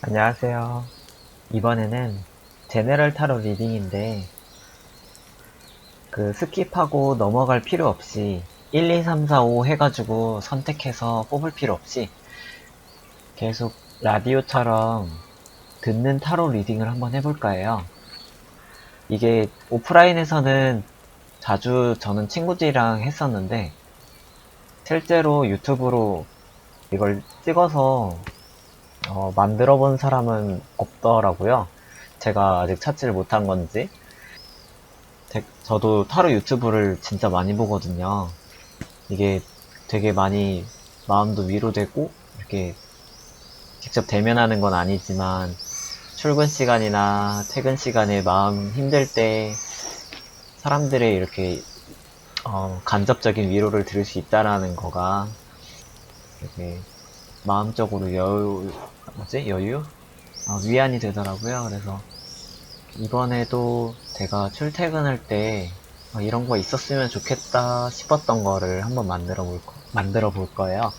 안녕하세요. 이번에는 제네럴 타로 리딩인데 스킵하고 넘어갈 필요 없이 1, 2, 3, 4, 5 해가지고 선택해서 뽑을 필요 없이 계속 라디오처럼 듣는 타로 리딩을 한번 해볼까 해요. 이게 오프라인에서는 자주 저는 친구들이랑 했었는데 실제로 유튜브로 이걸 찍어서 만들어 본 사람은 없더라고요. 제가 아직 찾지를 못한 건지. 저도 타로 유튜브를 진짜 많이 보거든요. 이게 되게 많이 마음도 위로되고, 이렇게 직접 대면하는 건 아니지만, 출근 시간이나 퇴근 시간에 마음 힘들 때 사람들의 이렇게, 간접적인 위로를 들을 수 있다라는 거가 되게 마음적으로 여유? 위안이 되더라고요. 그래서 이번에도 제가 출퇴근할 때 이런 거 있었으면 좋겠다 싶었던 거를 한번 만들어 볼 거예요.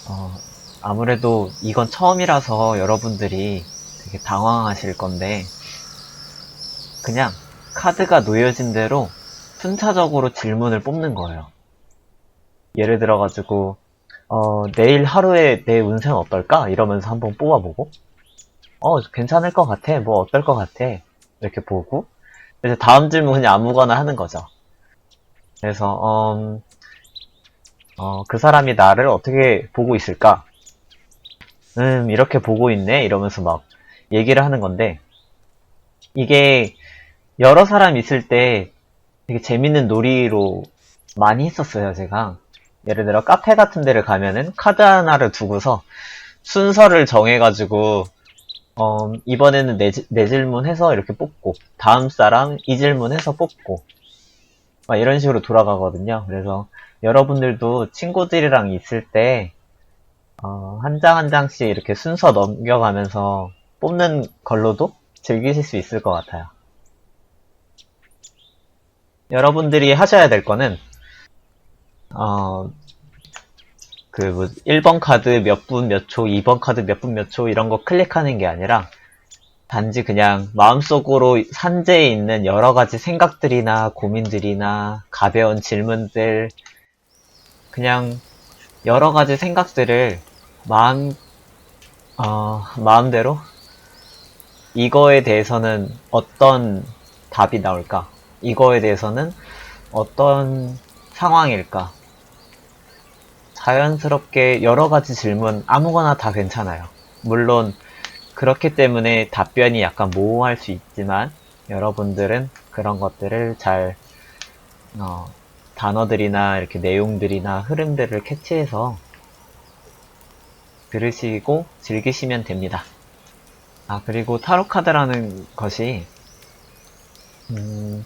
어, 아무래도 이건 처음이라서 여러분들이 되게 당황하실 건데, 그냥 카드가 놓여진 대로 순차적으로 질문을 뽑는 거예요. 예를 들어가지고, 내일 하루에 내 운세는 어떨까? 이러면서 한번 뽑아보고, 괜찮을 것 같아. 뭐 어떨 것 같아. 이렇게 보고, 이제 다음 질문 그냥 아무거나 하는 거죠. 그래서 그 사람이 나를 어떻게 보고 있을까? 이렇게 보고 있네. 이러면서 막 얘기를 하는 건데 이게 여러 사람 있을 때 되게 재밌는 놀이로 많이 했었어요. 제가 예를 들어 카페 같은 데를 가면은 카드 하나를 두고서 순서를 정해가지고 이번에는 내 질문 해서 이렇게 뽑고 다음 사람 이 질문 해서 뽑고 막 이런 식으로 돌아가거든요. 그래서 여러분들도 친구들이랑 있을 때 한 장 한 장씩 이렇게 순서 넘겨가면서 뽑는 걸로도 즐기실 수 있을 것 같아요. 여러분들이 하셔야 될 거는, 어, 1번 카드 몇 분 몇 초, 2번 카드 몇 분 몇 초, 이런 거 클릭하는 게 아니라, 단지 그냥 마음속으로 산재해 있는 여러 가지 생각들이나 고민들이나 가벼운 질문들, 그냥 여러 가지 생각들을 마음대로 이거에 대해서는 어떤 답이 나올까? 이거에 대해서는 어떤 상황일까? 자연스럽게 여러 가지 질문 아무거나 다 괜찮아요. 물론 그렇기 때문에 답변이 약간 모호할 수 있지만 여러분들은 그런 것들을 잘 어, 단어들이나 이렇게 내용들이나 흐름들을 캐치해서 들으시고 즐기시면 됩니다. 그리고 타로 카드라는 것이 음,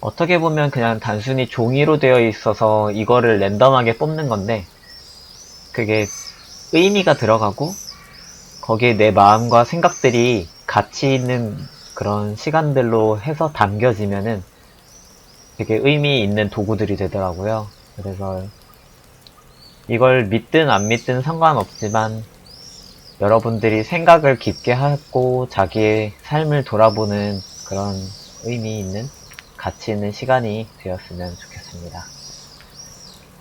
어떻게 보면 그냥 단순히 종이로 되어 있어서 이거를 랜덤하게 뽑는 건데 그게 의미가 들어가고 거기에 내 마음과 생각들이 같이 있는 그런 시간들로 해서 담겨지면은 되게 의미 있는 도구들이 되더라고요. 그래서 이걸 믿든 안 믿든 상관없지만 여러분들이 생각을 깊게 하고 자기의 삶을 돌아보는 그런 의미 있는 가치 있는 시간이 되었으면 좋겠습니다.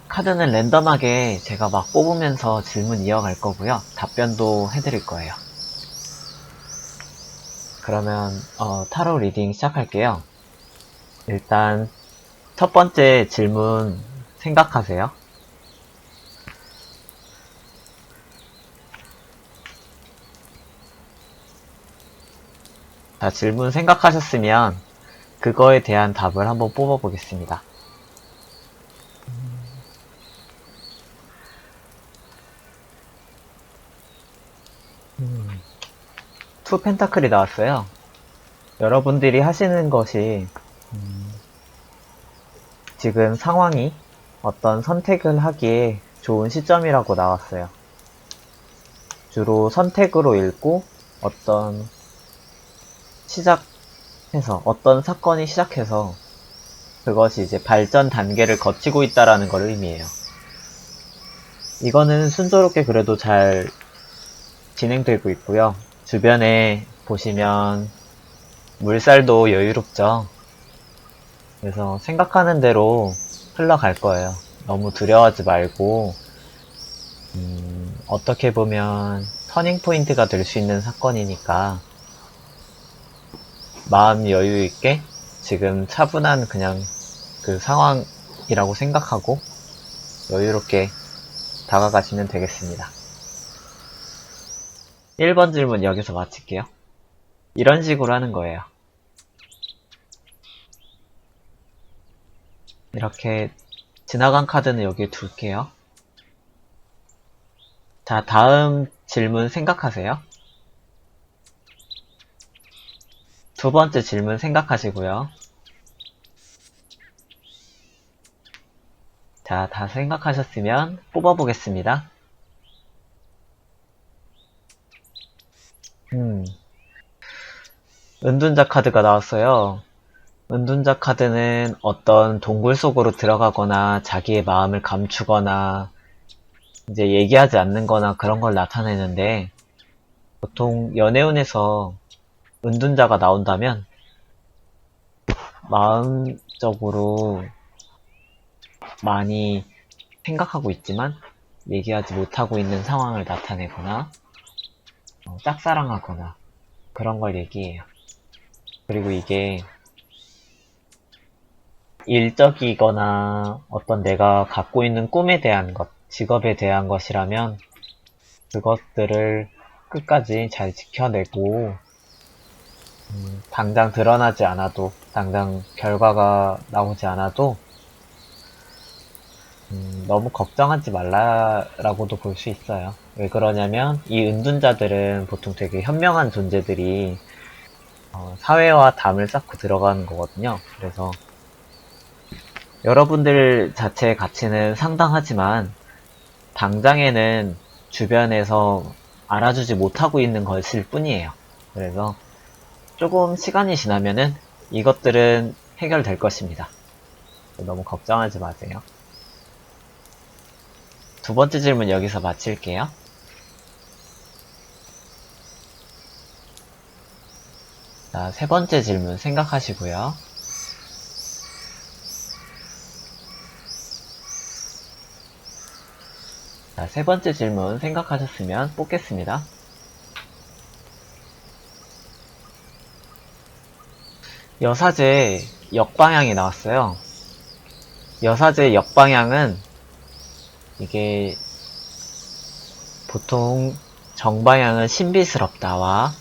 카드는 랜덤하게 제가 막 뽑으면서 질문 이어갈 거고요. 답변도 해드릴 거예요. 그러면 타로 리딩 시작할게요. 일단 첫 번째 질문 생각하세요. 자, 질문 생각하셨으면 그거에 대한 답을 한번 뽑아보겠습니다. 투 펜타클이 나왔어요. 여러분들이 하시는 것이 지금 상황이 어떤 선택을 하기에 좋은 시점이라고 나왔어요. 주로 선택으로 읽고 어떤 어떤 사건이 시작해서 그것이 이제 발전 단계를 거치고 있다라는 걸 의미해요. 이거는 순조롭게 그래도 잘 진행되고 있고요. 주변에 보시면 물살도 여유롭죠. 그래서 생각하는 대로 흘러갈 거예요. 너무 두려워하지 말고 어떻게 보면 터닝 포인트가 될 수 있는 사건이니까 마음 여유 있게 지금 차분한 그냥 그 상황이라고 생각하고 여유롭게 다가가시면 되겠습니다. 1번 질문 여기서 마칠게요. 이런 식으로 하는 거예요. 이렇게 지나간 카드는 여기에 둘게요. 자, 다음 질문 생각하세요. 두 번째 질문 생각하시고요. 자, 다 생각하셨으면 뽑아보겠습니다. 은둔자 카드가 나왔어요. 은둔자 카드는 어떤 동굴 속으로 들어가거나 자기의 마음을 감추거나 이제 얘기하지 않는 거나 그런 걸 나타내는데 보통 연애운에서 은둔자가 나온다면 마음적으로 많이 생각하고 있지만 얘기하지 못하고 있는 상황을 나타내거나 짝사랑하거나 그런 걸 얘기해요. 그리고 이게 일적이거나 어떤 내가 갖고 있는 꿈에 대한 것, 직업에 대한 것이라면 그것들을 끝까지 잘 지켜내고 당장 드러나지 않아도 당장 결과가 나오지 않아도 너무 걱정하지 말라라고도 볼 수 있어요. 왜 그러냐면 이 은둔자들은 보통 되게 현명한 존재들이 사회와 담을 쌓고 들어가는 거거든요. 그래서 여러분들 자체의 가치는 상당하지만 당장에는 주변에서 알아주지 못하고 있는 것일 뿐이에요. 그래서 조금 시간이 지나면은 이것들은 해결될 것입니다. 너무 걱정하지 마세요. 두 번째 질문 여기서 마칠게요. 자, 세 번째 질문 생각하시고요. 자, 세 번째 질문 생각하셨으면 뽑겠습니다. 여사제 역방향이 나왔어요. 여사제 역방향은 이게 보통 정방향은 신비스럽다와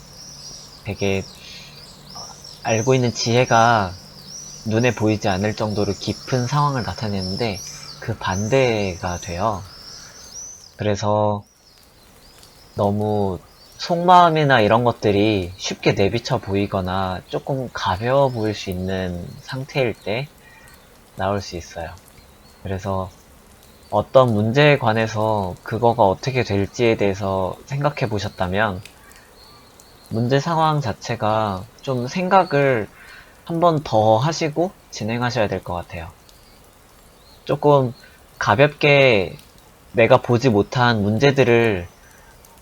되게 알고 있는 지혜가 눈에 보이지 않을 정도로 깊은 상황을 나타내는데 그 반대가 돼요. 그래서 너무 속마음이나 이런 것들이 쉽게 내비쳐 보이거나 조금 가벼워 보일 수 있는 상태일 때 나올 수 있어요. 그래서 어떤 문제에 관해서 그거가 어떻게 될지에 대해서 생각해 보셨다면 문제 상황 자체가 좀 생각을 한 번 더 하시고 진행하셔야 될 것 같아요. 조금 가볍게 내가 보지 못한 문제들을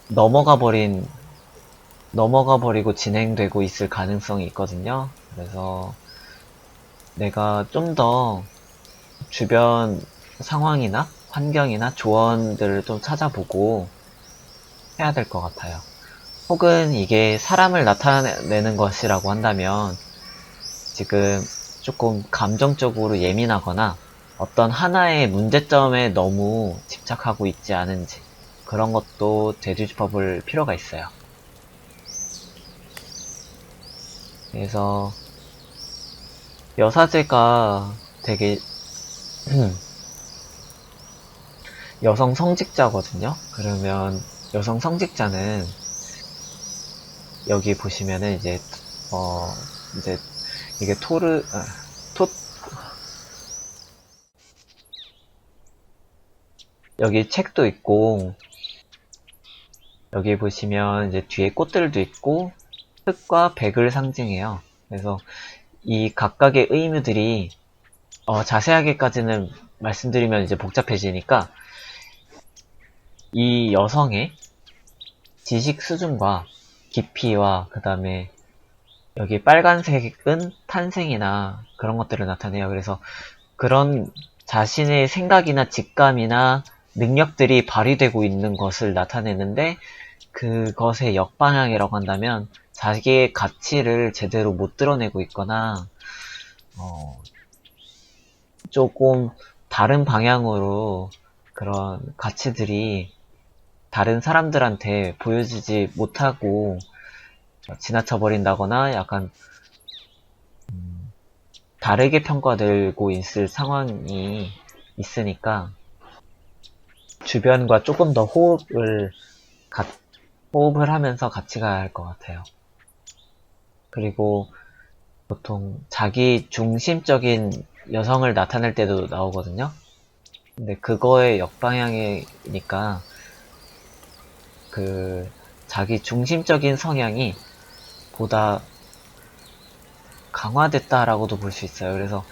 넘어가 버리고 진행되고 있을 가능성이 있거든요. 그래서 내가 좀 더 주변 상황이나 환경이나 조언들을 좀 찾아보고 해야 될 것 같아요. 혹은 이게 사람을 나타내는 것이라고 한다면 지금 조금 감정적으로 예민하거나 어떤 하나의 문제점에 너무 집착하고 있지 않은지 그런 것도 되짚어 볼 필요가 있어요. 그래서 여사제가 되게 여성 성직자거든요. 그러면 여성 성직자는 여기 보시면은 이제 이게 토 여기 책도 있고 여기 보시면 이제 뒤에 꽃들도 있고 흙과 백을 상징해요. 그래서 이 각각의 의무들이 자세하게까지는 말씀드리면 이제 복잡해지니까 이 여성의 지식 수준과 깊이와 그 다음에 여기 빨간색은 탄생이나 그런 것들을 나타내요. 그래서 그런 자신의 생각이나 직감이나 능력들이 발휘되고 있는 것을 나타내는데 그것의 역방향이라고 한다면 자기의 가치를 제대로 못 드러내고 있거나 조금 다른 방향으로 그런 가치들이 다른 사람들한테 보여지지 못하고 지나쳐 버린다거나 약간 다르게 평가되고 있을 상황이 있으니까 주변과 조금 더 호흡을 하면서 같이 가야 할 것 같아요. 그리고 보통 자기 중심적인 여성을 나타낼 때도 나오거든요. 근데 그거의 역방향이니까 그 자기 중심적인 성향이 보다 강화됐다라고도 볼 수 있어요. 그래서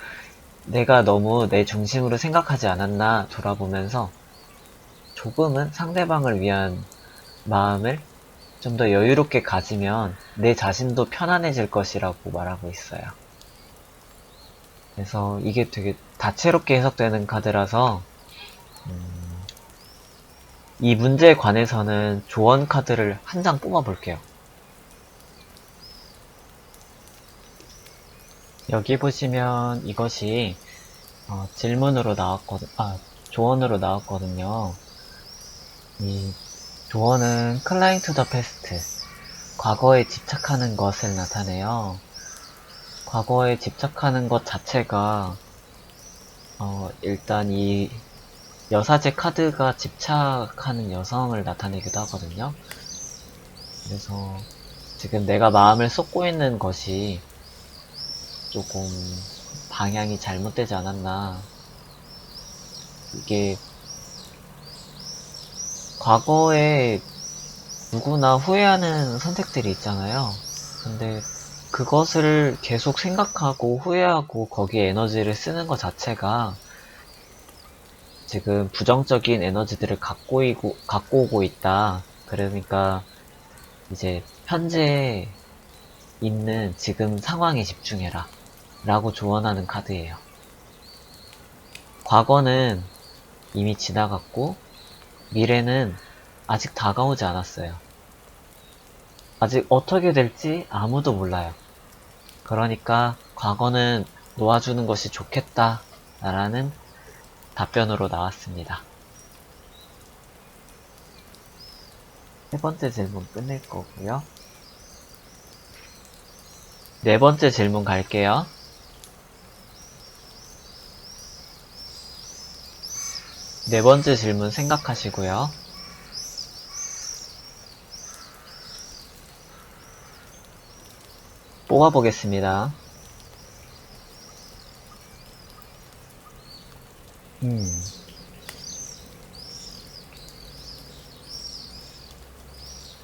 내가 너무 내 중심으로 생각하지 않았나 돌아보면서 조금은 상대방을 위한 마음을 좀 더 여유롭게 가지면 내 자신도 편안해질 것이라고 말하고 있어요. 그래서 이게 되게 다채롭게 해석되는 카드라서 이 문제에 관해서는 조언 카드를 한 장 뽑아 볼게요. 여기 보시면 이것이 질문으로 조언으로 나왔거든요. 이 조언은 클라잉 투 더 패스트, 과거에 집착하는 것을 나타내요. 과거에 집착하는 것 자체가 일단 이 여사제 카드가 집착하는 여성을 나타내기도 하거든요. 그래서 지금 내가 마음을 쏟고 있는 것이 조금 방향이 잘못되지 않았나. 이게 과거에 누구나 후회하는 선택들이 있잖아요. 근데 그것을 계속 생각하고 후회하고 거기에 에너지를 쓰는 것 자체가 지금 부정적인 에너지들을 갖고 오고 있다. 그러니까 이제 현재 있는 지금 상황에 집중해라. 라고 조언하는 카드예요. 과거는 이미 지나갔고 미래는 아직 다가오지 않았어요. 아직 어떻게 될지 아무도 몰라요. 그러니까 과거는 놓아주는 것이 좋겠다 라는 답변으로 나왔습니다. 세 번째 질문 끝낼 거고요. 네 번째 질문 갈게요. 네 번째 질문 생각하시고요. 뽑아보겠습니다.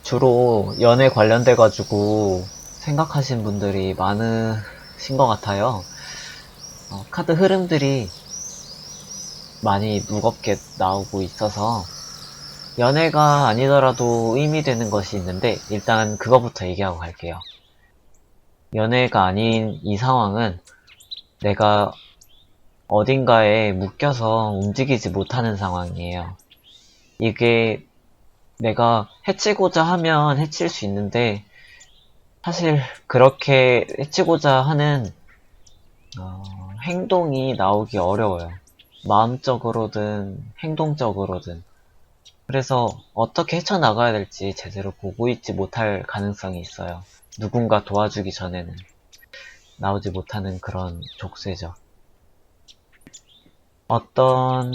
주로 연애 관련돼가지고 생각하신 분들이 많으신 것 같아요. 카드 흐름들이 많이 무겁게 나오고 있어서 연애가 아니더라도 의미되는 것이 있는데 일단 그거부터 얘기하고 갈게요. 연애가 아닌 이 상황은 내가 어딘가에 묶여서 움직이지 못하는 상황이에요. 이게 내가 해치고자 하면 해칠 수 있는데 사실 그렇게 해치고자 하는 행동이 나오기 어려워요. 마음적으로든 행동적으로든. 그래서 어떻게 헤쳐나가야 될지 제대로 보고 있지 못할 가능성이 있어요. 누군가 도와주기 전에는 나오지 못하는 그런 족쇄죠. 어떤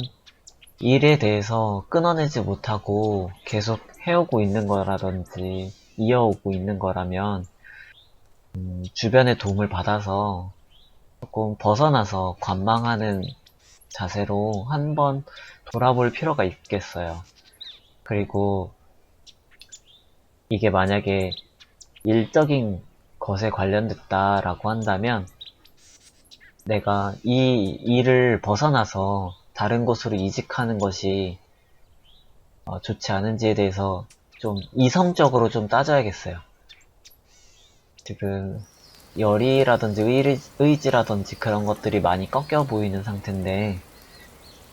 일에 대해서 끊어내지 못하고 계속 해오고 있는 거라든지 이어오고 있는 거라면 주변의 도움을 받아서 조금 벗어나서 관망하는 자세로 한번 돌아볼 필요가 있겠어요. 그리고 이게 만약에 일적인 것에 관련됐다라고 한다면 내가 이 일을 벗어나서 다른 곳으로 이직하는 것이 좋지 않은지에 대해서 좀 이성적으로 좀 따져야겠어요. 지금 열의라든지 의지라든지 그런 것들이 많이 꺾여 보이는 상태인데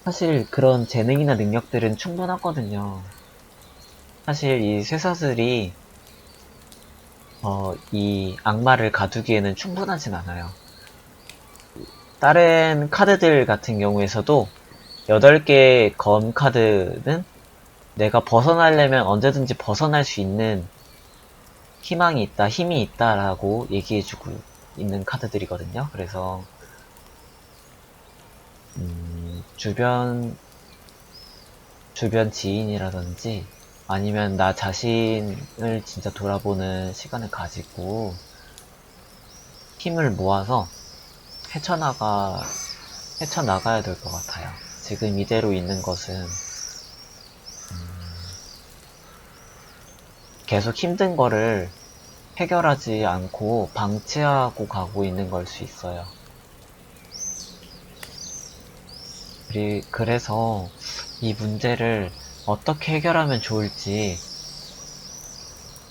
사실 그런 재능이나 능력들은 충분하거든요. 사실 이 쇠사슬이 이 악마를 가두기에는 충분하진 않아요. 다른 카드들 같은 경우에서도 8개의 검 카드는 내가 벗어나려면 언제든지 벗어날 수 있는 희망이 있다, 힘이 있다라고 얘기해주고 있는 카드들이거든요. 그래서 주변 지인이라든지 아니면 나 자신을 진짜 돌아보는 시간을 가지고 힘을 모아서 헤쳐나가야 될 것 같아요. 지금 이대로 있는 것은 계속 힘든 거를 해결하지 않고 방치하고 가고 있는 걸 수 있어요. 그래서 이 문제를 어떻게 해결하면 좋을지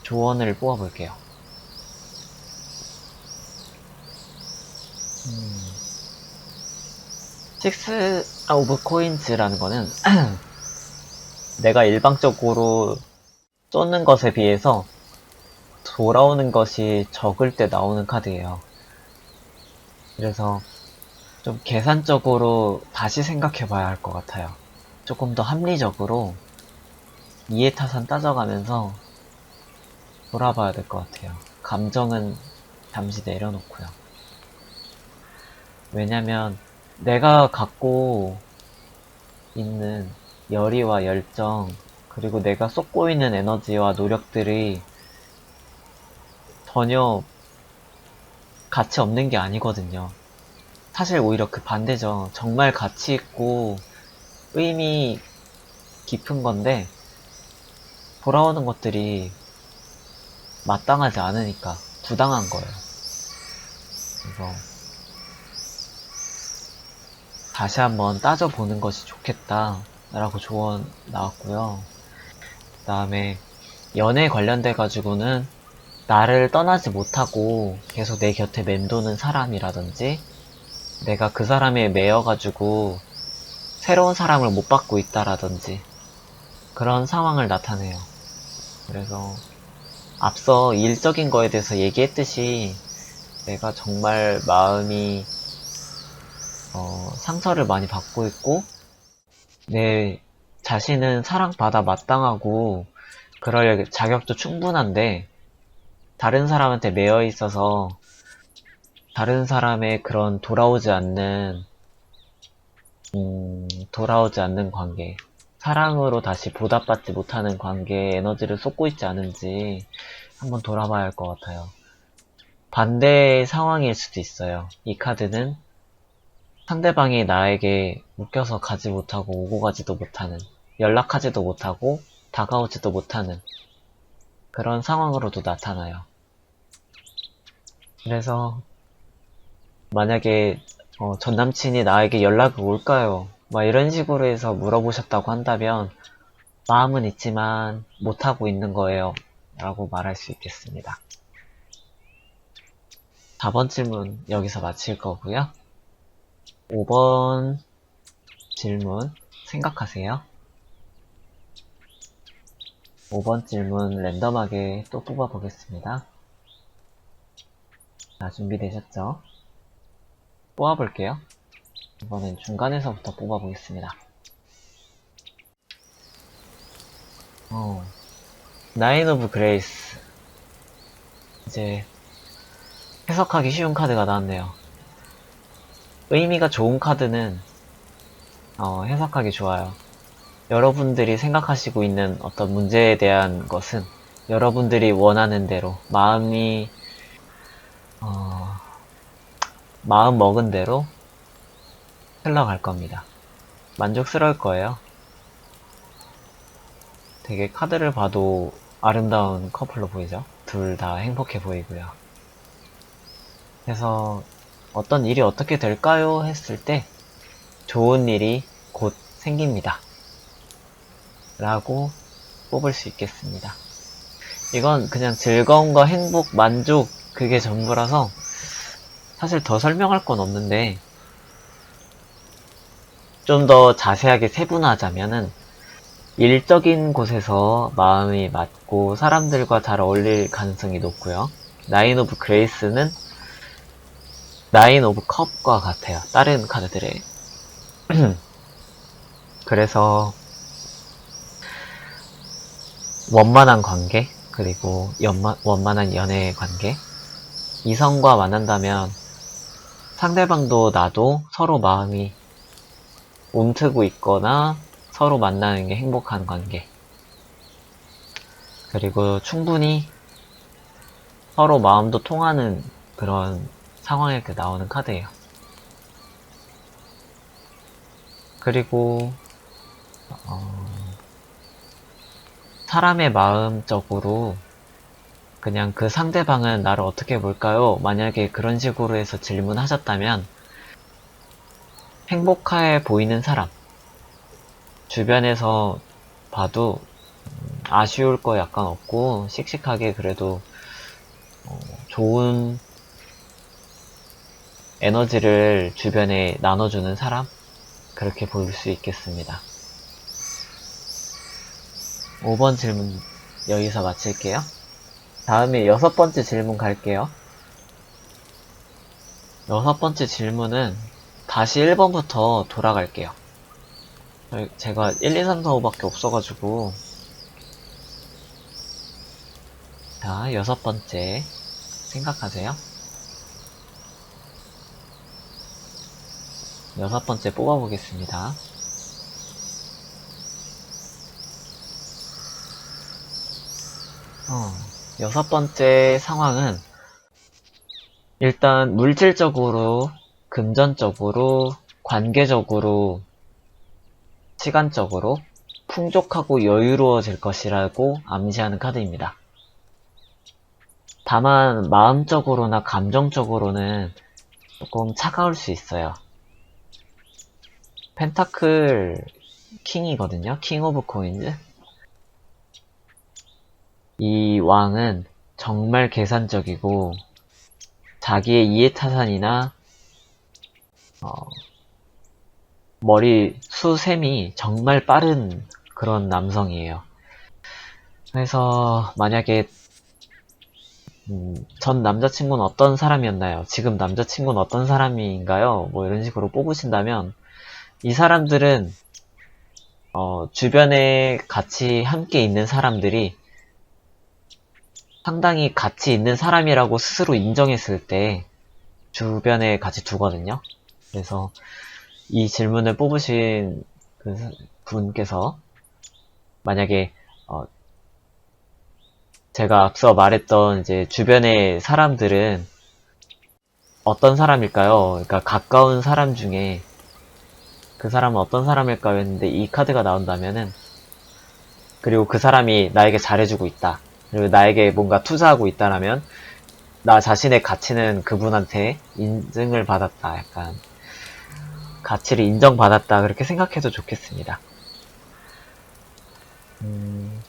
조언을 뽑아볼게요. 식스 오브 코인즈라는 거는 내가 일방적으로 쏟는 것에 비해서 돌아오는 것이 적을 때 나오는 카드예요. 그래서 좀 계산적으로 다시 생각해 봐야 할 것 같아요. 조금 더 합리적으로 이해타산 따져가면서 돌아봐야 될 것 같아요. 감정은 잠시 내려놓고요. 왜냐면 내가 갖고 있는 열의와 열정, 그리고 내가 쏟고 있는 에너지와 노력들이 전혀 가치 없는 게 아니거든요. 사실 오히려 그 반대죠. 정말 가치 있고 의미 깊은 건데 돌아오는 것들이 마땅하지 않으니까 부당한 거예요. 그래서 다시 한번 따져보는 것이 좋겠다 라고 조언 나왔고요. 그 다음에 연애 관련돼 가지고는 나를 떠나지 못하고 계속 내 곁에 맴도는 사람이라든지 내가 그 사람에 매여가지고 새로운 사람을 못 받고 있다라든지 그런 상황을 나타내요. 그래서 앞서 일적인 거에 대해서 얘기했듯이 내가 정말 마음이 상처를 많이 받고 있고 내 자신은 사랑받아 마땅하고 그럴 자격도 충분한데 다른 사람한테 매여 있어서 다른 사람의 그런 돌아오지 않는 관계, 사랑으로 다시 보답받지 못하는 관계에 에너지를 쏟고 있지 않은지 한번 돌아봐야 할 것 같아요. 반대의 상황일 수도 있어요. 이 카드는 상대방이 나에게 묶여서 가지 못하고 오고 가지도 못하는, 연락하지도 못하고 다가오지도 못하는 그런 상황으로도 나타나요. 그래서 만약에 전 남친이 나에게 연락이 올까요? 막 이런 식으로 해서 물어보셨다고 한다면 마음은 있지만 못하고 있는 거예요 라고 말할 수 있겠습니다. 4번 질문 여기서 마칠 거고요. 5번 질문 생각하세요. 5번 질문 랜덤하게 또 뽑아보겠습니다. 자, 준비되셨죠? 뽑아볼게요. 이번엔 중간에서부터 뽑아보겠습니다. 나인 오브 그레이스. 이제 해석하기 쉬운 카드가 나왔네요. 의미가 좋은 카드는 해석하기 좋아요. 여러분들이 생각하시고 있는 어떤 문제에 대한 것은 여러분들이 원하는 대로 마음 먹은 대로 흘러갈 겁니다. 만족스러울 거예요. 되게 카드를 봐도 아름다운 커플로 보이죠? 둘 다 행복해 보이고요. 그래서 어떤 일이 어떻게 될까요? 했을 때 좋은 일이 곧 생깁니다. 라고 뽑을 수 있겠습니다. 이건 그냥 즐거움과 행복, 만족, 그게 전부라서 사실 더 설명할 건 없는데, 좀 더 자세하게 세분화하자면은, 일적인 곳에서 마음이 맞고 사람들과 잘 어울릴 가능성이 높고요. 나인 오브 그레이스는 나인 오브 컵과 같아요. 다른 카드들의. 그래서 원만한 관계, 그리고 원만한 연애 관계. 이성과 만난다면 상대방도 나도 서로 마음이 움트고 있거나 서로 만나는 게 행복한 관계. 그리고 충분히 서로 마음도 통하는 그런 상황에 나오는 카드예요. 그리고 사람의 마음적으로 그냥 그 상대방은 나를 어떻게 볼까요? 만약에 그런 식으로 해서 질문하셨다면 행복해 보이는 사람, 주변에서 봐도 아쉬울 거 약간 없고 씩씩하게 그래도 좋은 에너지를 주변에 나눠주는 사람? 그렇게 볼 수 있겠습니다. 5번 질문 여기서 마칠게요. 다음에 6번째 질문 갈게요. 6번째 질문은 다시 1번부터 돌아갈게요. 제가 1, 2, 3, 4, 5밖에 없어가지고. 자, 6번째 생각하세요. 6번째 뽑아보겠습니다. 여섯 번째 상황은 일단 물질적으로, 금전적으로, 관계적으로, 시간적으로 풍족하고 여유로워질 것이라고 암시하는 카드입니다. 다만 마음적으로나 감정적으로는 조금 차가울 수 있어요. 펜타클 킹이거든요. 킹 오브 코인즈. 이 왕은 정말 계산적이고 자기의 이해타산이나 머리 수셈이 정말 빠른 그런 남성이에요. 그래서 만약에 전 남자친구는 어떤 사람이었나요? 지금 남자친구는 어떤 사람인가요? 뭐 이런 식으로 뽑으신다면 이 사람들은 주변에 같이 함께 있는 사람들이 상당히 가치 있는 사람이라고 스스로 인정했을 때 주변에 같이 두거든요. 그래서 이 질문을 뽑으신 그 분께서 만약에 제가 앞서 말했던 이제 주변의 사람들은 어떤 사람일까요? 그러니까 가까운 사람 중에 그 사람은 어떤 사람일까요? 했는데 이 카드가 나온다면은 그리고 그 사람이 나에게 잘해주고 있다. 그리고 나에게 뭔가 투자하고 있다라면 나 자신의 가치는 그분한테 인증을 받았다. 약간 가치를 인정받았다. 그렇게 생각해도 좋겠습니다.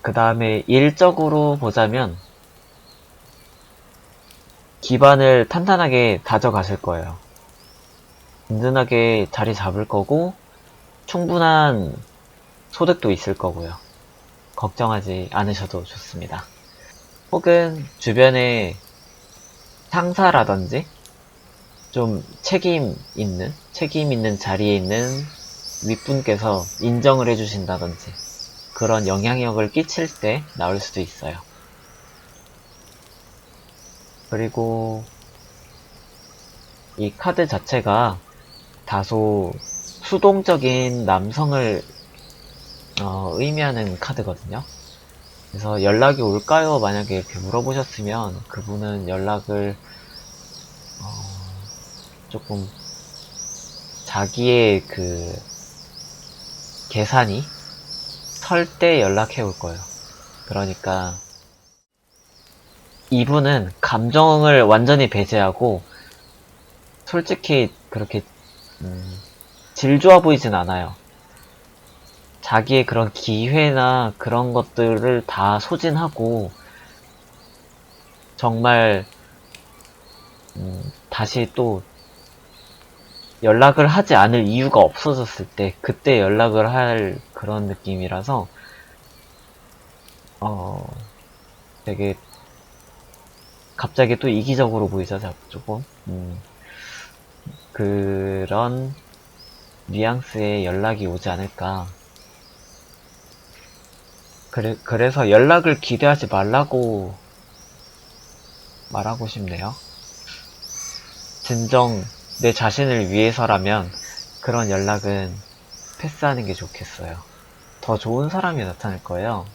그 다음에 일적으로 보자면 기반을 탄탄하게 다져가실 거예요. 든든하게 자리 잡을 거고 충분한 소득도 있을 거고요. 걱정하지 않으셔도 좋습니다. 혹은 주변에 상사라든지 좀 책임 있는 자리에 있는 윗분께서 인정을 해주신다든지 그런 영향력을 끼칠 때 나올 수도 있어요. 그리고 이 카드 자체가 다소 수동적인 남성을 의미하는 카드거든요. 그래서 연락이 올까요? 만약에 이렇게 물어보셨으면 그분은 연락을 조금 자기의 그 계산이 설 때 연락해 올 거예요. 그러니까 이분은 감정을 완전히 배제하고 솔직히 그렇게 질 좋아 보이진 않아요. 자기의 그런 기회나 그런 것들을 다 소진하고 정말 다시 또 연락을 하지 않을 이유가 없어졌을 때 그때 연락을 할 그런 느낌이라서 되게 갑자기 또 이기적으로 보이죠, 조금. 그런 뉘앙스의 연락이 오지 않을까. 그래서 연락을 기대하지 말라고 말하고 싶네요. 진정 내 자신을 위해서라면 그런 연락은 패스하는 게 좋겠어요. 더 좋은 사람이 나타날 거예요.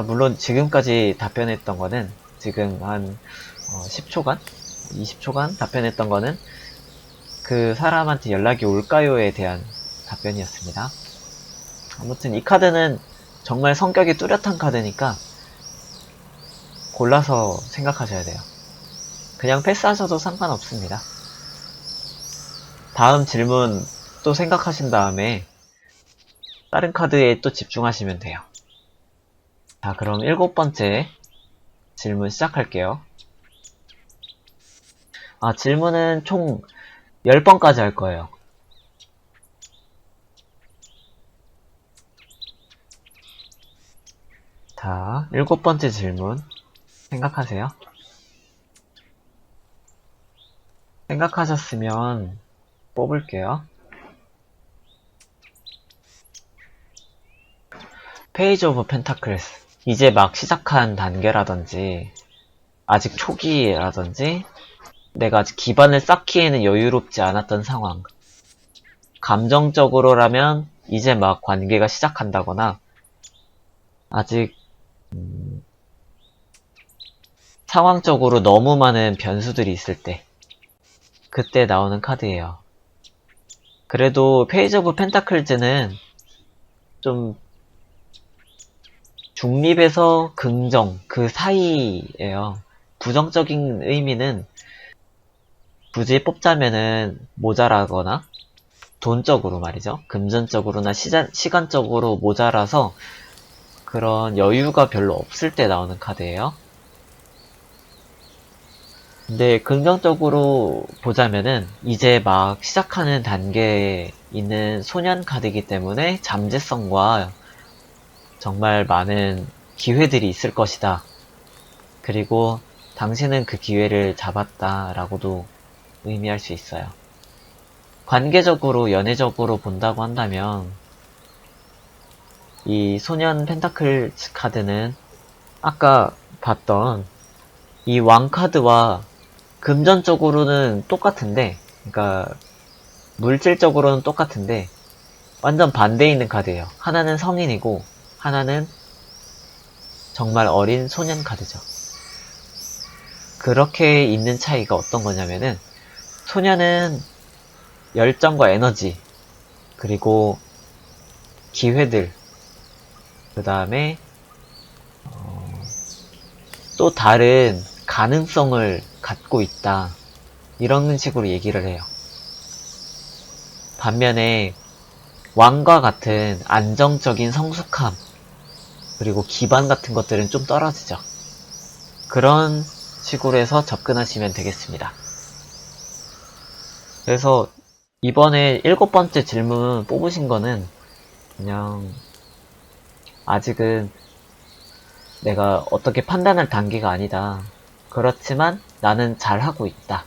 물론 지금까지 답변했던 거는 지금 한 10초간? 20초간 답변했던 거는 그 사람한테 연락이 올까요에 대한 답변이었습니다. 아무튼 이 카드는 정말 성격이 뚜렷한 카드니까 골라서 생각하셔야 돼요. 그냥 패스하셔도 상관없습니다. 다음 질문 또 생각하신 다음에 다른 카드에 또 집중하시면 돼요. 자, 그럼 7번째 질문 시작할게요. 질문은 총 10번까지 할 거예요. 자, 7번째 질문 생각하세요. 생각하셨으면 뽑을게요. 페이지 오브 펜타클스. 이제 막 시작한 단계라든지 아직 초기라든지 내가 아직 기반을 쌓기에는 여유롭지 않았던 상황. 감정적으로라면 이제 막 관계가 시작한다거나 아직 상황적으로 너무 많은 변수들이 있을 때 그때 나오는 카드예요. 그래도 페이지 오브 펜타클즈는 좀 중립에서 긍정 그 사이예요. 부정적인 의미는 굳이 뽑자면은 모자라거나 돈적으로 말이죠. 금전적으로나 시간적으로 모자라서 그런 여유가 별로 없을 때 나오는 카드예요. 근데 긍정적으로 보자면은 이제 막 시작하는 단계에 있는 소년 카드이기 때문에 잠재성과 정말 많은 기회들이 있을 것이다. 그리고 당신은 그 기회를 잡았다 라고도 의미할 수 있어요. 관계적으로 연애적으로 본다고 한다면 이 소년 펜타클 카드는 아까 봤던 이 왕 카드와 금전적으로는 똑같은데, 그러니까 물질적으로는 똑같은데 완전 반대에 있는 카드예요. 하나는 성인이고 하나는 정말 어린 소년 카드죠. 그렇게 있는 차이가 어떤 거냐면은 소년은 열정과 에너지 그리고 기회들 그 다음에 또 다른 가능성을 갖고 있다 이런 식으로 얘기를 해요. 반면에 왕과 같은 안정적인 성숙함 그리고 기반 같은 것들은 좀 떨어지죠. 그런 식으로 해서 접근하시면 되겠습니다. 그래서 이번에 7번째 질문 뽑으신 거는 그냥 아직은 내가 어떻게 판단할 단계가 아니다. 그렇지만 나는 잘하고 있다.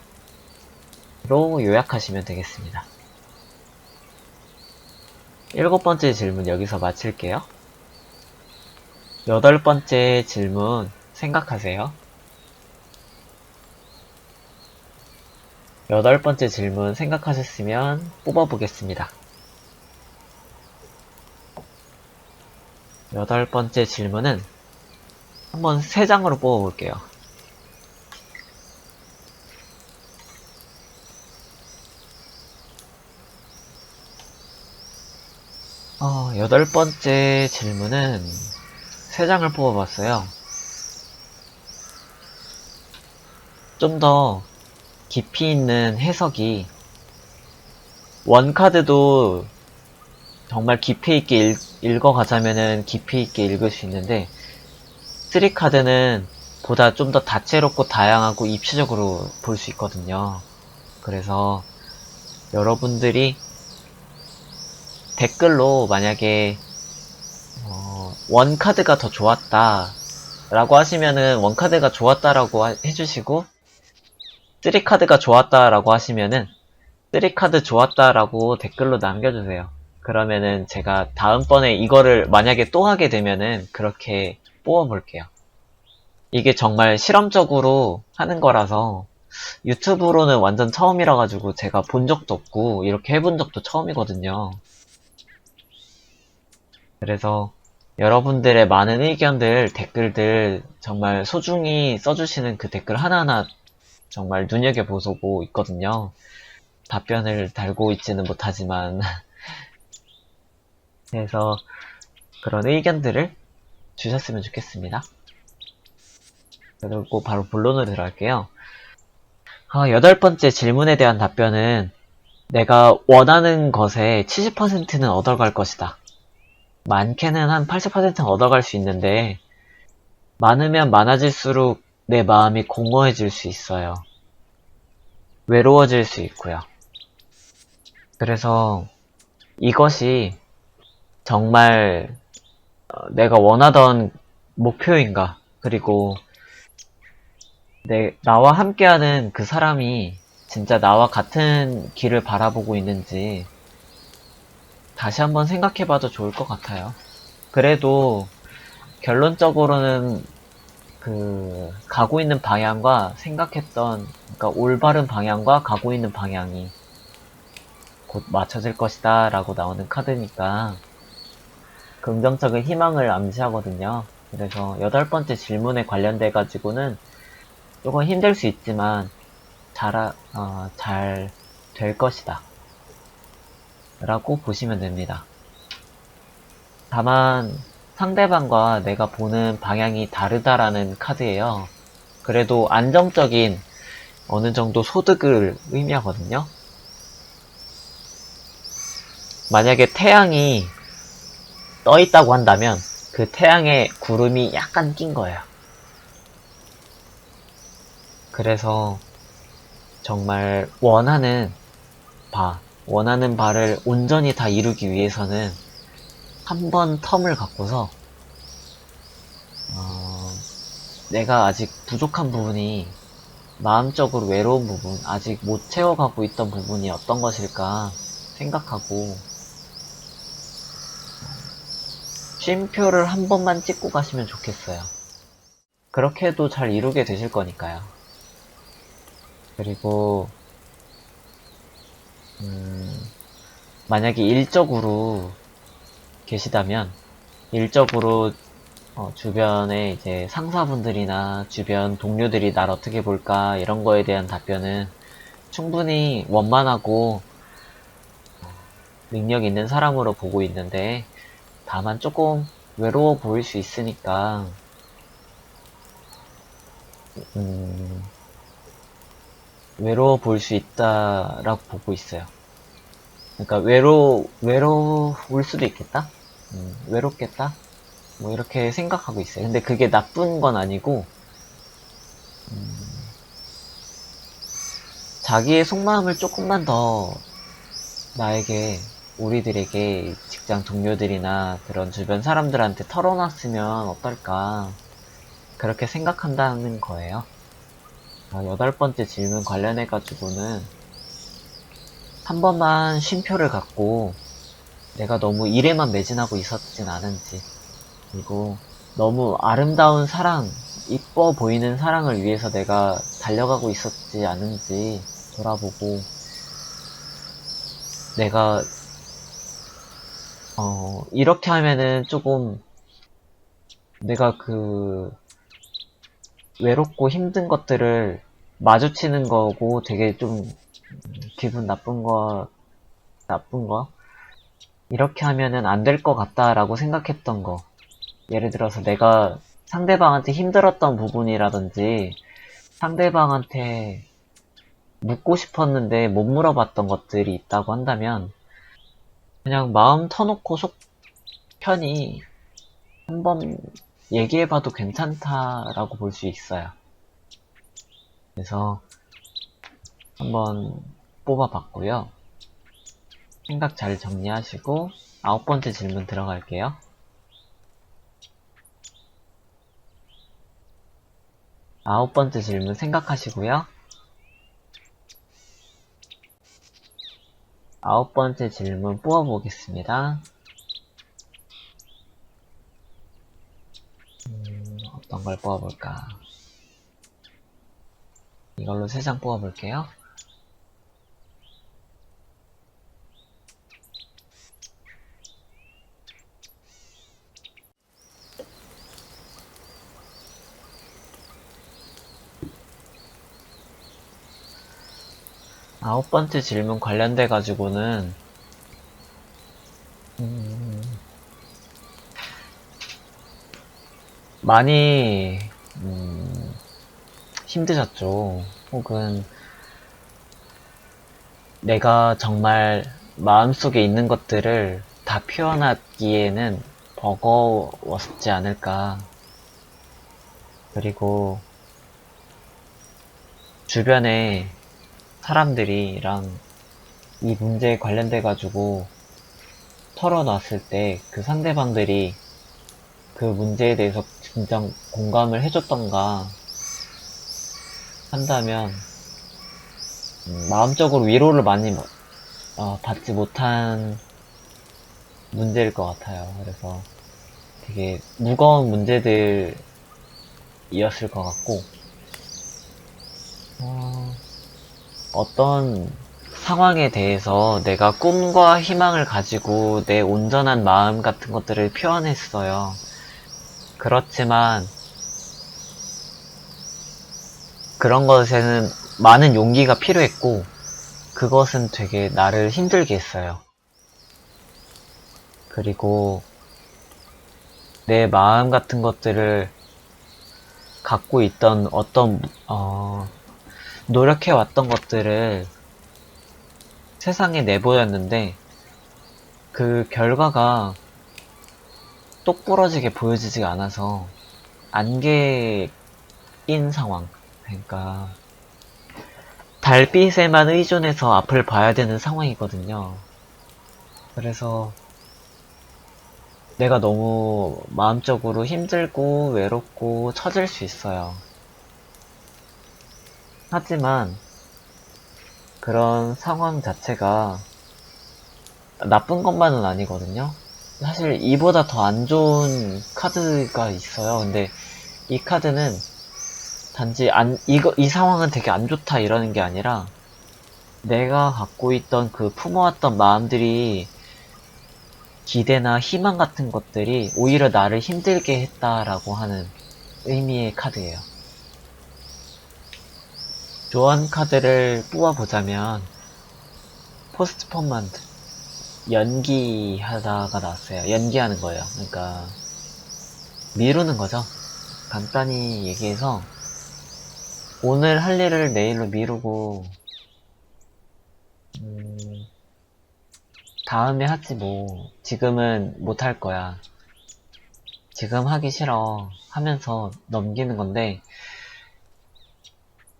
로 요약하시면 되겠습니다. 7번째 질문 여기서 마칠게요. 8번째 질문 생각하세요. 8번째 질문 생각하셨으면 뽑아보겠습니다. 8번째 질문은 한번 3장으로 뽑아볼게요. 여덟 번째 질문은 3장을 뽑아봤어요. 좀 더 깊이 있는 해석이 원카드도 정말 깊이 있게 읽어가자면은 깊이 있게 읽을 수 있는데 3카드는 보다 좀 더 다채롭고 다양하고 입체적으로 볼 수 있거든요. 그래서 여러분들이 댓글로 만약에 원카드가 더 좋았다 라고 하시면은 원카드가 좋았다라고 해주시고 3카드가 좋았다라고 하시면은 3카드 좋았다라고 댓글로 남겨주세요. 그러면은 제가 다음번에 이거를 만약에 또 하게 되면은 그렇게 뽑아볼게요. 이게 정말 실험적으로 하는 거라서 유튜브로는 완전 처음이라 가지고 제가 본 적도 없고 이렇게 해본 적도 처음이거든요. 그래서 여러분들의 많은 의견들, 댓글들 정말 소중히 써주시는 그 댓글 하나하나 정말 눈여겨보고 있거든요. 답변을 달고 있지는 못하지만 그래서 그런 의견들을 주셨으면 좋겠습니다. 그리고 바로 본론으로 들어갈게요. 8번째 질문에 대한 답변은 내가 원하는 것의 70%는 얻어갈 것이다. 많게는 한 80%는 얻어갈 수 있는데 많으면 많아질수록 내 마음이 공허해질 수 있어요. 외로워질 수 있고요. 그래서 이것이 정말 내가 원하던 목표인가, 그리고 나와 함께하는 그 사람이 진짜 나와 같은 길을 바라보고 있는지 다시 한번 생각해봐도 좋을 것 같아요. 그래도 결론적으로는 가고 있는 방향과 생각했던, 그러니까 올바른 방향과 가고 있는 방향이 곧 맞춰질 것이다 라고 나오는 카드니까 긍정적인 희망을 암시하거든요. 그래서 8번째 질문에 관련돼 가지고는 조금 힘들 수 있지만 잘 될 것이다 라고 보시면 됩니다. 다만 상대방과 내가 보는 방향이 다르다라는 카드예요. 그래도 안정적인 어느 정도 소득을 의미하거든요. 만약에 태양이 떠 있다고 한다면 그 태양에 구름이 약간 낀 거예요. 그래서 정말 원하는 바를 온전히 다 이루기 위해서는 한 번 텀을 갖고서 내가 아직 부족한 부분이, 마음적으로 외로운 부분, 아직 못 채워가고 있던 부분이 어떤 것일까 생각하고 쉼표를 한 번만 찍고 가시면 좋겠어요. 그렇게 해도 잘 이루게 되실 거니까요. 그리고 만약에 일적으로 계시다면 일적으로 주변에 이제 상사분들이나 주변 동료들이 날 어떻게 볼까 이런 거에 대한 답변은 충분히 원만하고 능력 있는 사람으로 보고 있는데, 다만 조금 외로워 보일 수 있으니까 외로워 보일 수 있다라고 보고 있어요. 그러니까 외로울 수도 있겠다? 외롭겠다? 뭐 이렇게 생각하고 있어요. 근데 그게 나쁜 건 아니고 자기의 속마음을 조금만 더 나에게, 우리들에게, 직장 동료들이나 그런 주변 사람들한테 털어놨으면 어떨까, 그렇게 생각한다는 거예요. 8번째 질문 관련해가지고는 한 번만 쉼표를 갖고 내가 너무 일에만 매진하고 있었진 않은지, 그리고 너무 아름다운 사랑, 이뻐 보이는 사랑을 위해서 내가 달려가고 있었지 않은지 돌아보고, 내가 이렇게 하면은 조금 내가 외롭고 힘든 것들을 마주치는 거고 되게 좀 기분 나쁜 거? 이렇게 하면은 안 될 것 같다라고 생각했던 거. 예를 들어서 내가 상대방한테 힘들었던 부분이라든지 상대방한테 묻고 싶었는데 못 물어봤던 것들이 있다고 한다면 그냥 마음 터놓고 속 편히 한번 얘기해봐도 괜찮다라고 볼 수 있어요. 그래서 한번 뽑아봤고요. 생각 잘 정리하시고 9번째 질문 들어갈게요. 9번째 질문 생각하시고요. 9번째 질문 뽑아보겠습니다. 어떤 걸 뽑아볼까? 이걸로 3장 뽑아볼게요. 아홉 번째 질문 관련돼 가지고는 많이 힘드셨죠. 혹은 내가 정말 마음속에 있는 것들을 다 표현하기에는 버거웠지 않을까. 그리고 주변에 사람들이랑 이 문제에 관련돼 가지고 털어놨을 때 그 상대방들이 그 문제에 대해서 진짜 공감을 해줬던가 한다면 마음적으로 위로를 많이 받지 못한 문제일 것 같아요. 그래서 되게 무거운 문제들이었을 것 같고 어떤 상황에 대해서 내가 꿈과 희망을 가지고 내 온전한 마음 같은 것들을 표현했어요. 그렇지만 그런 것에는 많은 용기가 필요했고 그것은 되게 나를 힘들게 했어요. 그리고 내 마음 같은 것들을 갖고 있던 어떤 노력해왔던 것들을 세상에 내보였는데 그 결과가 똑부러지게 보여지지가 않아서 안개인 상황. 그러니까 달빛에만 의존해서 앞을 봐야 되는 상황이거든요. 그래서 내가 너무 마음적으로 힘들고 외롭고 처질 수 있어요. 하지만 그런 상황 자체가 나쁜 것만은 아니거든요. 사실 이보다 더 안 좋은 카드가 있어요. 근데 이 카드는 단지 이 상황은 되게 안 좋다 이러는 게 아니라 내가 갖고 있던 그 품어왔던 마음들이 기대나 희망 같은 것들이 오히려 나를 힘들게 했다라고 하는 의미의 카드예요. 조언 카드를 뽑아보자면 포스트포먼트 연기하다가 나왔어요. 연기하는 거예요. 그러니까 미루는 거죠. 간단히 얘기해서 오늘 할 일을 내일로 미루고 다음에 하지 뭐 지금은 못 할 거야. 지금 하기 싫어 하면서 넘기는 건데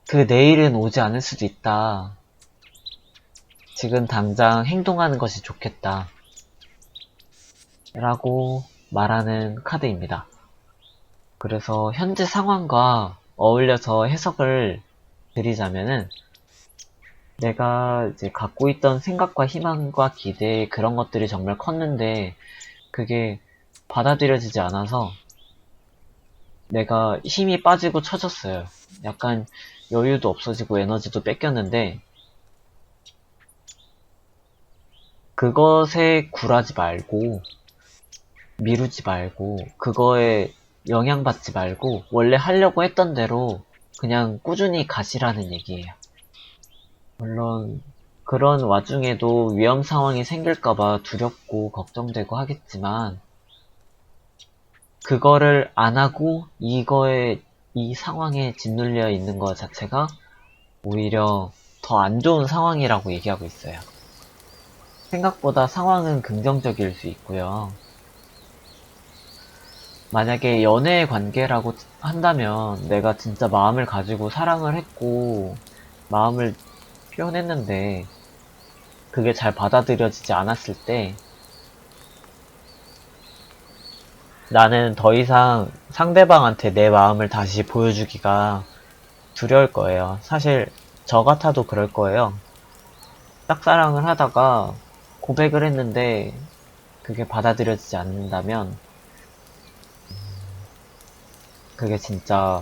그 내일은 오지 않을 수도 있다. 지금 당장 행동하는 것이 좋겠다. 라고 말하는 카드입니다. 그래서 현재 상황과 어울려서 해석을 드리자면은 내가 이제 갖고 있던 생각과 희망과 기대 그런 것들이 정말 컸는데 그게 받아들여지지 않아서 내가 힘이 빠지고 처졌어요. 약간 여유도 없어지고 에너지도 뺏겼는데 그것에 굴하지 말고 미루지 말고 그거에 영향받지 말고 원래 하려고 했던 대로 그냥 꾸준히 가시라는 얘기예요. 물론 그런 와중에도 위험 상황이 생길까봐 두렵고 걱정되고 하겠지만 그거를 안 하고 이 상황에 짓눌려 있는 것 자체가 오히려 더 안 좋은 상황이라고 얘기하고 있어요. 생각보다 상황은 긍정적일 수 있고요. 만약에 연애 관계라고 한다면 내가 진짜 마음을 가지고 사랑을 했고 마음을 표현했는데 그게 잘 받아들여지지 않았을 때 나는 더 이상 상대방한테 내 마음을 다시 보여주기가 두려울 거예요. 사실 저 같아도 그럴 거예요. 짝사랑을 하다가 고백을 했는데 그게 받아들여지지 않는다면 그게 진짜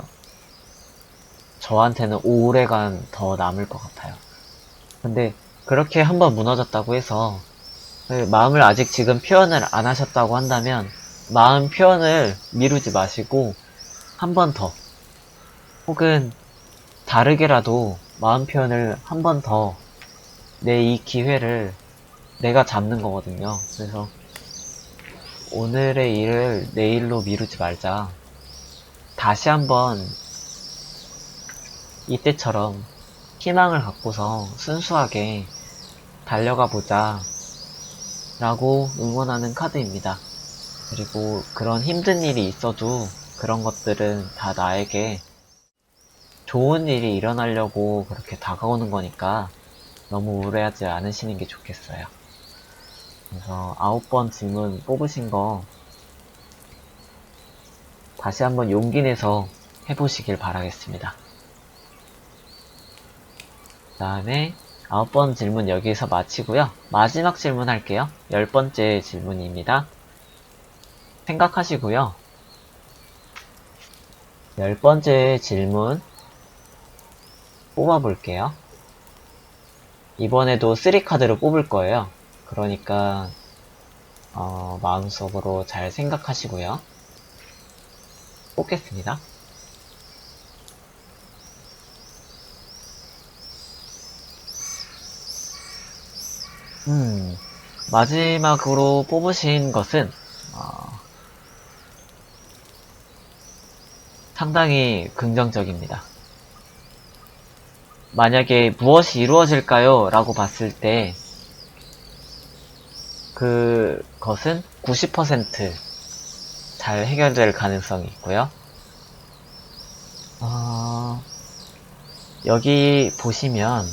저한테는 오래간 더 남을 것 같아요. 근데 그렇게 한번 무너졌다고 해서 마음을 아직 지금 표현을 안 하셨다고 한다면 마음 표현을 미루지 마시고 한 번 더 혹은 다르게라도 마음 표현을 한 번 더 내 이 기회를 내가 잡는 거거든요. 그래서 오늘의 일을 내일로 미루지 말자. 다시 한번 이때처럼 희망을 갖고서 순수하게 달려가 보자 라고 응원하는 카드입니다. 그리고 그런 힘든 일이 있어도 그런 것들은 다 나에게 좋은 일이 일어나려고 그렇게 다가오는 거니까 너무 우울해하지 않으시는 게 좋겠어요. 그래서 9번 질문 뽑으신 거 다시 한번 용기 내서 해보시길 바라겠습니다. 그 다음에 9번 질문 여기서 마치고요. 마지막 질문 할게요. 10번째 질문입니다. 생각하시고요. 10번째 질문 뽑아볼게요. 이번에도 3카드를 뽑을 거예요. 그러니까 마음속으로 잘 생각하시고요. 뽑겠습니다. 마지막으로 뽑으신 것은 상당히 긍정적입니다. 만약에 무엇이 이루어질까요? 라고 봤을 때 그것은 90% 잘 해결될 가능성이 있고요. 여기 보시면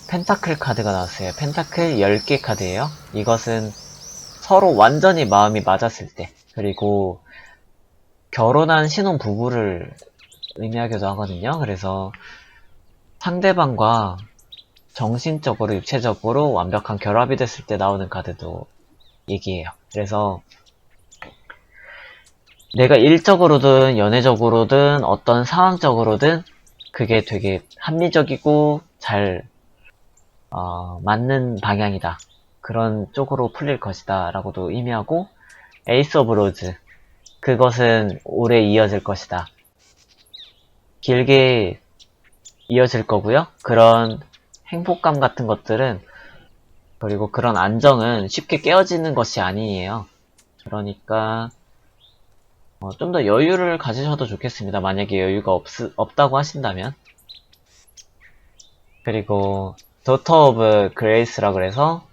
펜타클 카드가 나왔어요. 펜타클 10개 카드예요. 이것은 서로 완전히 마음이 맞았을 때, 그리고 결혼한 신혼 부부를 의미하기도 하거든요. 그래서 상대방과 정신적으로, 육체적으로 완벽한 결합이 됐을 때 나오는 카드도 얘기해요. 그래서 내가 일적으로든 연애적으로든 어떤 상황적으로든 그게 되게 합리적이고 잘 맞는 방향이다. 그런 쪽으로 풀릴 것이다 라고도 의미하고, 에이스 오브 로즈, 그것은 오래 이어질 것이다. 길게 이어질 거고요. 그런 행복감 같은 것들은, 그리고 그런 안정은 쉽게 깨어지는 것이 아니에요. 그러니까 좀 더 여유를 가지셔도 좋겠습니다. 만약에 여유가 없다고 하신다면. 그리고 도터 오브 그레이스라 그래서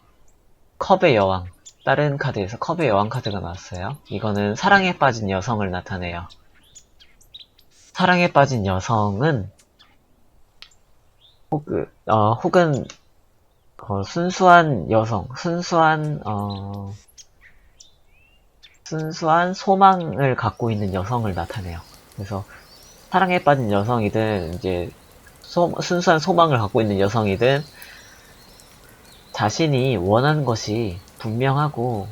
컵의 여왕, 다른 카드에서 컵의 여왕 카드가 나왔어요. 이거는 사랑에 빠진 여성을 나타내요. 사랑에 빠진 여성은 혹은 순수한 여성, 순수한 소망을 갖고 있는 여성을 나타내요. 그래서 사랑에 빠진 여성이든 이제 순수한 소망을 갖고 있는 여성이든 자신이 원하는 것이 분명하고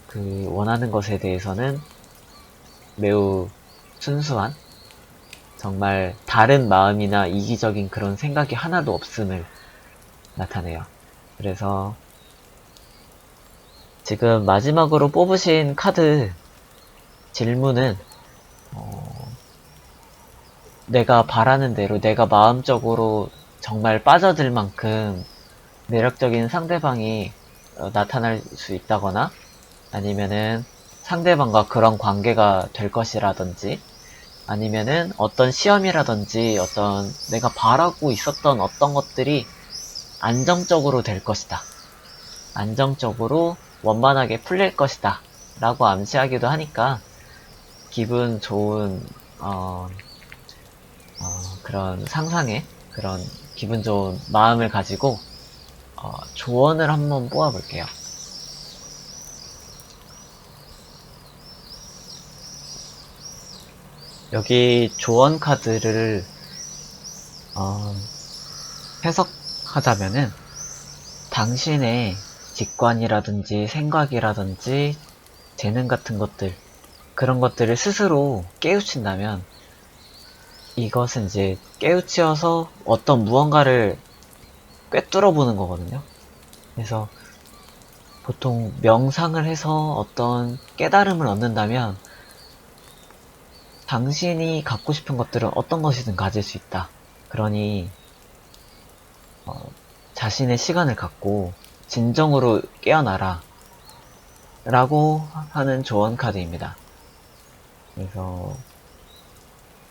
그 원하는 것에 대해서는 매우 순수한, 정말 다른 마음이나 이기적인 그런 생각이 하나도 없음을 나타내요. 그래서 지금 마지막으로 뽑으신 카드 질문은 내가 바라는 대로, 내가 마음적으로 정말 빠져들 만큼 매력적인 상대방이 나타날 수 있다거나, 아니면은 상대방과 그런 관계가 될 것이라든지, 아니면은 어떤 시험이라든지 어떤 내가 바라고 있었던 어떤 것들이 안정적으로 될 것이다. 안정적으로 원만하게 풀릴 것이다. 라고 암시하기도 하니까 기분 좋은, 그런 상상에, 그런 기분 좋은 마음을 가지고, 조언을 한번 뽑아볼게요. 여기 조언 카드를, 해석하자면은, 당신의 직관이라든지 생각이라든지 재능 같은 것들, 그런 것들을 스스로 깨우친다면, 이것은 이제 깨우치어서 어떤 무언가를 꿰뚫어 보는 거거든요. 그래서 보통 명상을 해서 어떤 깨달음을 얻는다면 당신이 갖고 싶은 것들은 어떤 것이든 가질 수 있다. 그러니 자신의 시간을 갖고 진정으로 깨어나라 라고 하는 조언 카드입니다. 그래서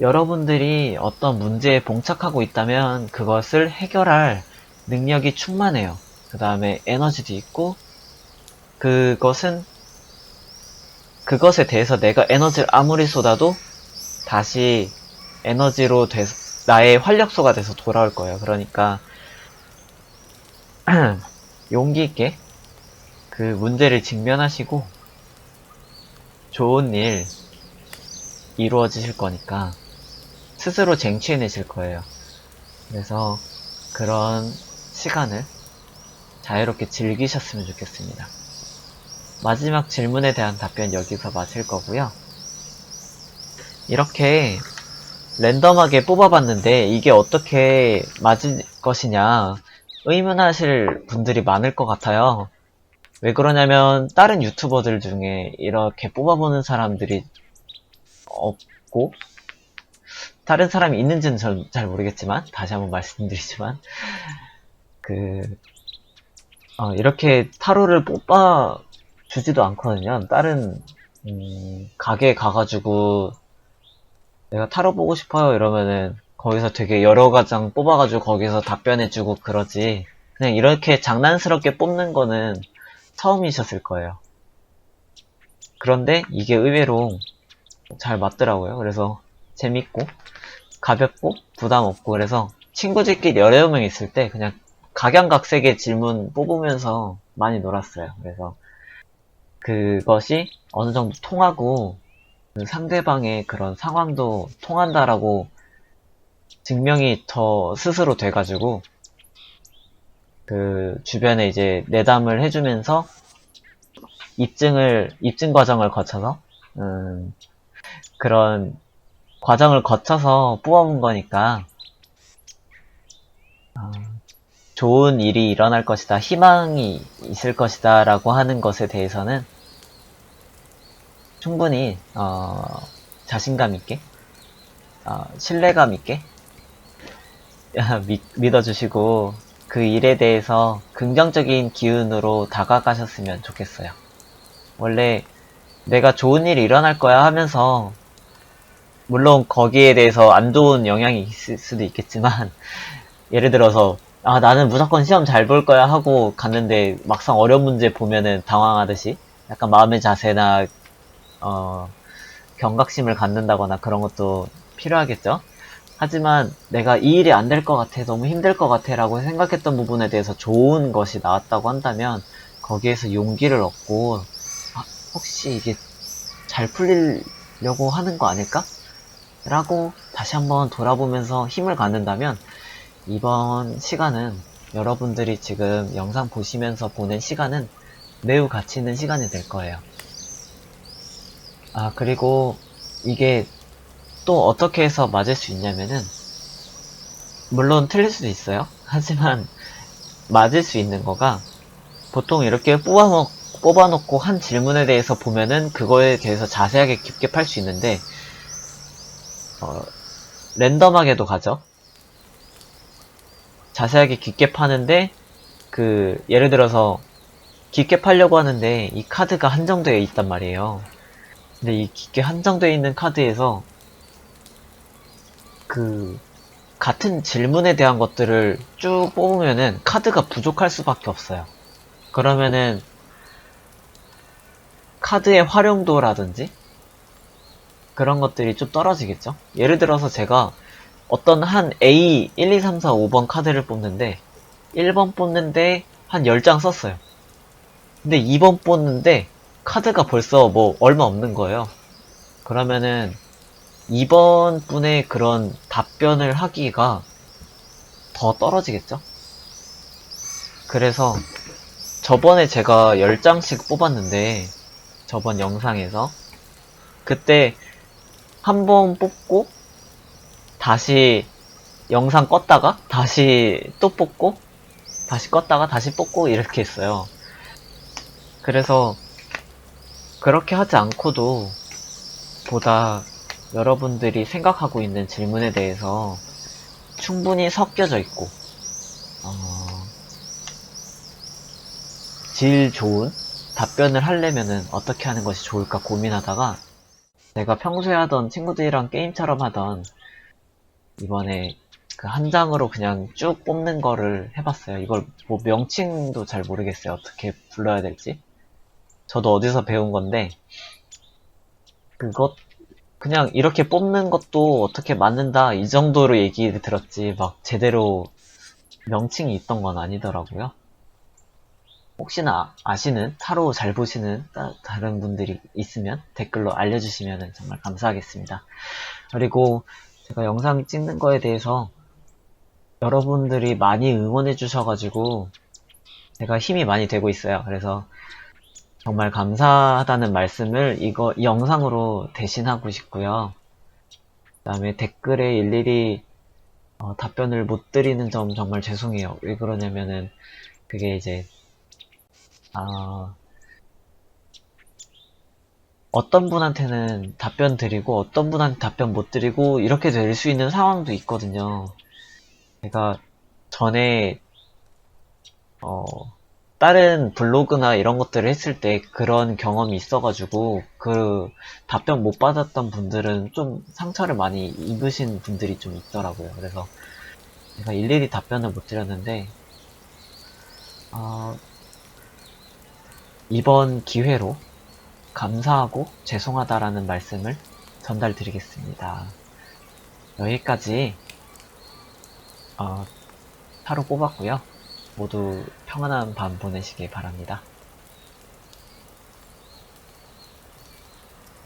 여러분들이 어떤 문제에 봉착하고 있다면 그것을 해결할 능력이 충만해요. 그 다음에 에너지도 있고 그것에 대해서 내가 에너지를 아무리 쏟아도 다시 에너지로 나의 활력소가 돼서 돌아올 거예요. 그러니까 용기 있게 그 문제를 직면하시고 좋은 일 이루어지실 거니까 스스로 쟁취해내실 거예요. 그래서 그런 시간을 자유롭게 즐기셨으면 좋겠습니다. 마지막 질문에 대한 답변 여기서 마칠 거고요. 이렇게 랜덤하게 뽑아봤는데 이게 어떻게 맞을 것이냐 의문하실 분들이 많을 것 같아요. 왜 그러냐면 다른 유튜버들 중에 이렇게 뽑아보는 사람들이 없고 다른 사람이 있는지는 잘 모르겠지만 다시 한번 말씀드리지만 이렇게 타로를 뽑아 주지도 않거든요. 다른 가게에 가가지고 내가 타로 보고 싶어요 이러면은 거기서 되게 여러 가장 뽑아가지고 거기서 답변해주고 그러지. 그냥 이렇게 장난스럽게 뽑는 거는 처음이셨을 거예요. 그런데 이게 의외로 잘 맞더라고요. 그래서 재밌고 가볍고 부담 없고 그래서 친구들끼리 여러 명 있을 때 그냥 각양각색의 질문 뽑으면서 많이 놀았어요. 그래서 그것이 어느 정도 통하고 상대방의 그런 상황도 통한다라고 증명이 저 스스로 돼가지고 그 주변에 이제 내담을 해주면서 입증 과정을 거쳐서 그런 과정을 거쳐서 뽑아본 거니까 좋은 일이 일어날 것이다, 희망이 있을 것이다 라고 하는 것에 대해서는 충분히 자신감 있게 신뢰감 있게 믿어주시고 그 일에 대해서 긍정적인 기운으로 다가가셨으면 좋겠어요. 원래 내가 좋은 일이 일어날 거야 하면서 물론 거기에 대해서 안 좋은 영향이 있을 수도 있겠지만 예를 들어서 나는 무조건 시험 잘 볼 거야 하고 갔는데 막상 어려운 문제 보면은 당황하듯이 약간 마음의 자세나 경각심을 갖는다거나 그런 것도 필요하겠죠. 하지만 내가 이 일이 안 될 것 같아, 너무 힘들 것 같아 라고 생각했던 부분에 대해서 좋은 것이 나왔다고 한다면 거기에서 용기를 얻고 혹시 이게 잘 풀리려고 하는 거 아닐까? 라고 다시 한번 돌아보면서 힘을 갖는다면 이번 시간은 여러분들이 지금 영상 보시면서 보낸 시간은 매우 가치 있는 시간이 될 거예요. 그리고 이게 또 어떻게 해서 맞을 수 있냐면은 물론 틀릴 수도 있어요. 하지만 맞을 수 있는 거가 보통 이렇게 뽑아놓고 한 질문에 대해서 보면은 그거에 대해서 자세하게 깊게 팔 수 있는데 랜덤하게도 가죠. 자세하게 깊게 파는데 예를 들어서 깊게 팔려고 하는데 이 카드가 한정되어 있단 말이에요. 근데 이 깊게 한정되어 있는 카드에서 같은 질문에 대한 것들을 쭉 뽑으면은 카드가 부족할 수밖에 없어요. 그러면은 카드의 활용도라든지 그런 것들이 좀 떨어지겠죠? 예를 들어서 제가 어떤 한 A 1, 2, 3, 4, 5번 카드를 뽑는데 1번 뽑는데 한 10장 썼어요. 근데 2번 뽑는데 카드가 벌써 뭐 얼마 없는 거예요. 그러면은 2번 분의 그런 답변을 하기가 더 떨어지겠죠? 그래서 저번에 제가 10장씩 뽑았는데 저번 영상에서 그때 한 번 뽑고 다시 영상 껐다가 다시 또 뽑고 다시 껐다가 다시 뽑고 이렇게 했어요. 그래서 그렇게 하지 않고도 보다 여러분들이 생각하고 있는 질문에 대해서 충분히 섞여져 있고 질 좋은 답변을 하려면은 어떻게 하는 것이 좋을까 고민하다가 내가 평소에 하던 친구들이랑 게임처럼 하던 이번에 그 한 장으로 그냥 쭉 뽑는 거를 해봤어요. 이걸 뭐 명칭도 잘 모르겠어요. 어떻게 불러야 될지. 저도 어디서 배운 건데 그것 그냥 이렇게 뽑는 것도 어떻게 맞는다 이 정도로 얘기를 들었지 막 제대로 명칭이 있던 건 아니더라고요. 혹시나 아시는 타로 잘 보시는 다른 분들이 있으면 댓글로 알려주시면 정말 감사하겠습니다. 그리고 제가 영상 찍는 거에 대해서 여러분들이 많이 응원해 주셔가지고 제가 힘이 많이 되고 있어요. 그래서 정말 감사하다는 말씀을 이 영상으로 대신하고 싶고요. 그 다음에 댓글에 일일이 답변을 못 드리는 점 정말 죄송해요. 왜 그러냐면은 그게 이제 어떤 분한테는 답변 드리고 어떤 분한테 답변 못 드리고 이렇게 될 수 있는 상황도 있거든요. 제가 전에 어, 다른 블로그나 이런 것들을 했을 때 그런 경험이 있어가지고 그 답변 못 받았던 분들은 좀 상처를 많이 입으신 분들이 좀 있더라고요. 그래서 제가 일일이 답변을 못 드렸는데 어, 이번 기회로 감사하고 죄송하다라는 말씀을 전달드리겠습니다. 여기까지 타로 뽑았고요. 모두 평안한 밤 보내시길 바랍니다.